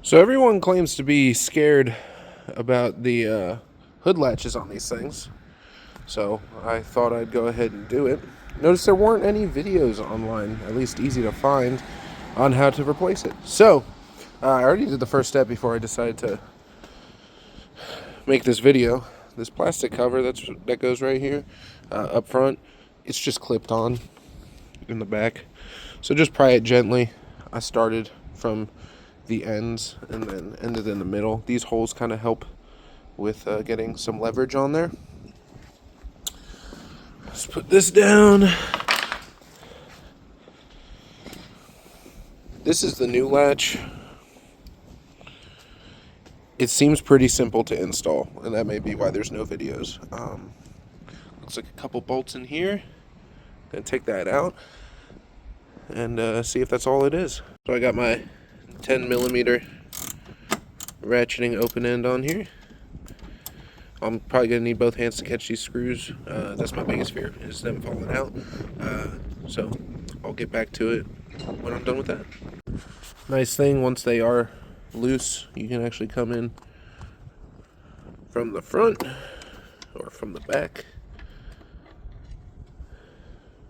So everyone claims to be scared about the hood latches on these things. So I thought I'd go ahead and do it. Notice there weren't any videos online, at least easy to find, on how to replace it. So I already did the first step before I decided to make this video. This plastic cover that goes right here up front, it's just clipped on in the back. So just pry it gently. I started from the ends and then ended in the middle. These holes kind of help with getting some leverage on there. Let's put this down. This is the new latch. It seems pretty simple to install, and that may be why there's no videos. Looks like a couple bolts in here. Gonna take that out and see if that's all it is. So I got my 10mm ratcheting open end on here. I'm probably gonna need both hands to catch these screws. That's my biggest fear, is them falling out. So I'll get back to it when I'm done with that. Nice thing, once they are loose, you can actually come in from the front or from the back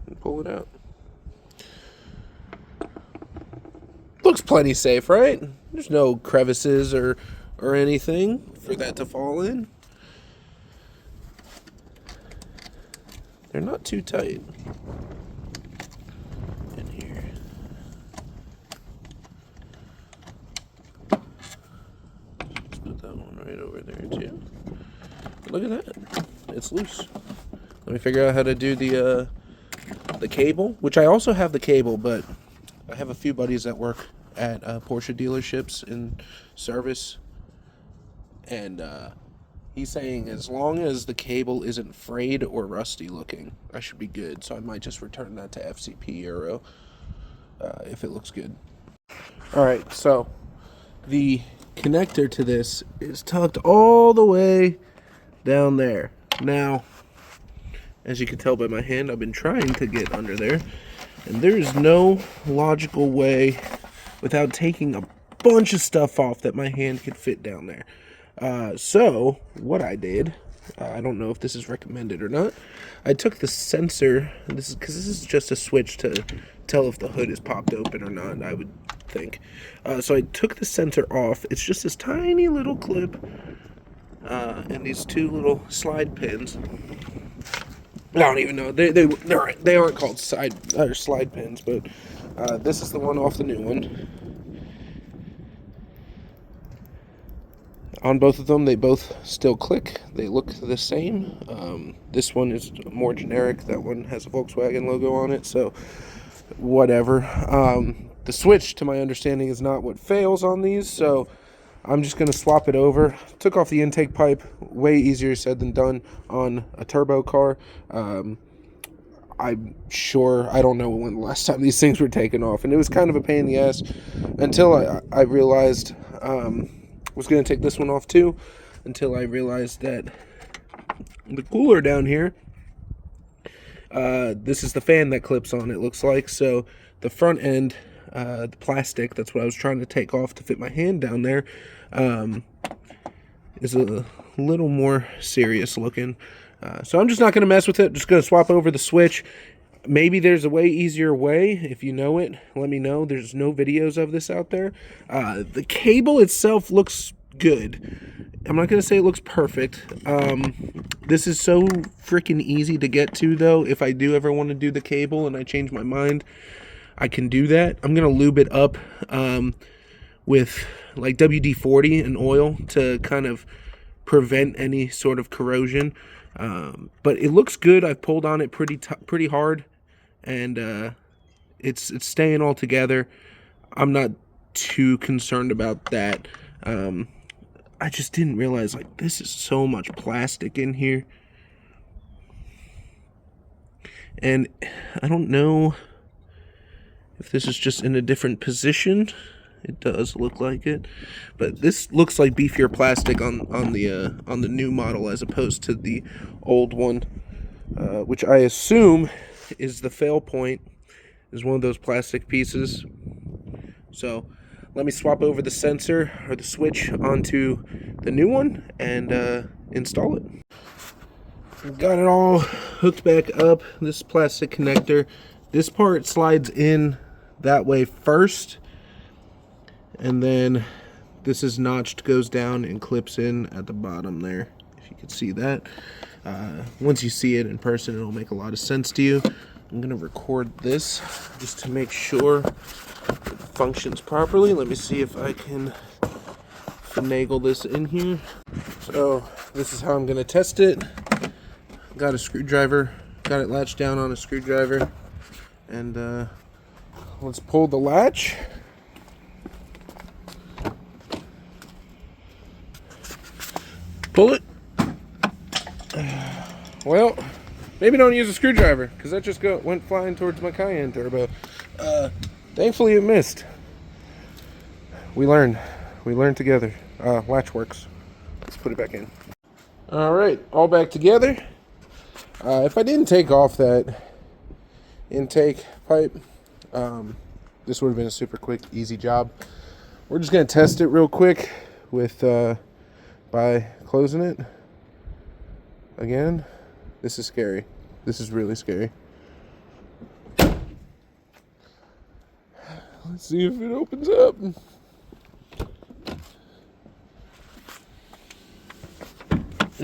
and pull it out. Looks plenty safe, right? There's no crevices or anything for that to fall in. They're not too tight in here. Let's put that one right over there too. Look at that, it's loose. Let me figure out how to do the cable, which I also have the cable, but I have a few buddies that work at Porsche dealerships in service, and he's saying as long as the cable isn't frayed or rusty looking, I should be good. So I might just return that to FCP Aero if it looks good. Alright, so the connector to this is tucked all the way down there. Now, as you can tell by my hand, I've been trying to get under there, and there is no logical way without taking a bunch of stuff off that my hand could fit down there. So what I did, I don't know if this is recommended or not, I took the sensor, because this is just a switch to tell if the hood is popped open or not, I would think. So I took the sensor off. It's just this tiny little clip and these two little slide pins. I don't even know. They aren't called slide pins, but this is the one off the new one. On both of them, they both still click. They look the same. This one is more generic. That one has a Volkswagen logo on it, so whatever. The switch, to my understanding, is not what fails on these, so I'm just going to swap it over. Took off the intake pipe. Way easier said than done on a turbo car. I'm sure, I don't know when the last time these things were taken off, and it was kind of a pain in the ass until I realized was going to take this one off too, until I realized that the cooler down here, this is the fan that clips on, it looks like. So the front end, the plastic, that's what I was trying to take off to fit my hand down there, is a little more serious looking. So I'm just not going to mess with it. Just going to swap over the switch. Maybe there's a way easier way. If you know it, let me know. There's no videos of this out there. The cable itself looks good. I'm not going to say it looks perfect. This is so freaking easy to get to, though. If I do ever want to do the cable and I change my mind, I can do that. I'm going to lube it up with like WD-40 and oil to kind of prevent any sort of corrosion. But it looks good. I've pulled on it pretty hard, and it's staying all together. I'm not too concerned about that. I just didn't realize, like, this is so much plastic in here, and I don't know if this is just in a different position. It does look like it, but this looks like beefier plastic on the new model as opposed to the old one, which I assume is the fail point, is one of those plastic pieces. So let me swap over the sensor or the switch onto the new one and install it. Got it all hooked back up. This plastic connector, this part slides in that way first, and then this is notched, goes down and clips in at the bottom there, if you can see that. Once you see it in person, it'll make a lot of sense to you. I'm gonna record this just to make sure it functions properly. Let me see if I can finagle this in here. So this is how I'm gonna test it. Got a screwdriver, got it latched down on a screwdriver, and let's pull the latch. Pull it. Well, maybe don't use a screwdriver, because that just went flying towards my Cayenne turbo. Thankfully it missed. We learned together. Latch works. Let's put it back in. All right, all back together. If I didn't take off that intake pipe, this would have been a super quick, easy job. We're just gonna test it real quick with by closing it again. This is scary. This is really scary. Let's see if it opens up.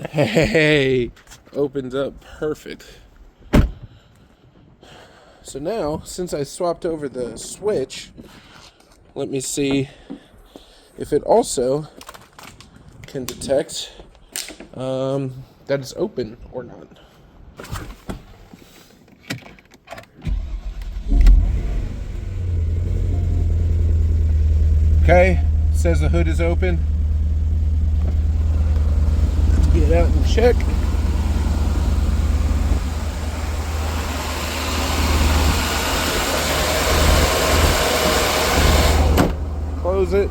Hey, opens up perfect. So now, since I swapped over the switch, let me see if it also can detect that it's open or not. Okay, says the hood is open. Let's get out and check. Close it.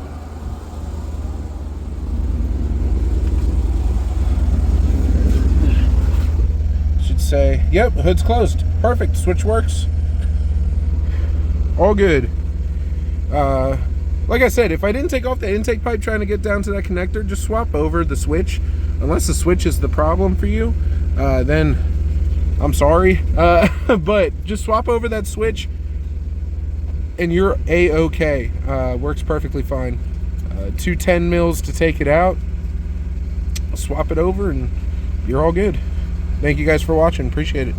Should say, yep, hood's closed. Perfect, switch works. All good. Like I said, if I didn't take off the intake pipe trying to get down to that connector, just swap over the switch. Unless the switch is the problem for you, then I'm sorry. But just swap over that switch and you're A-okay. Works perfectly fine. 2 10 mils to take it out. Swap it over and you're all good. Thank you guys for watching. Appreciate it.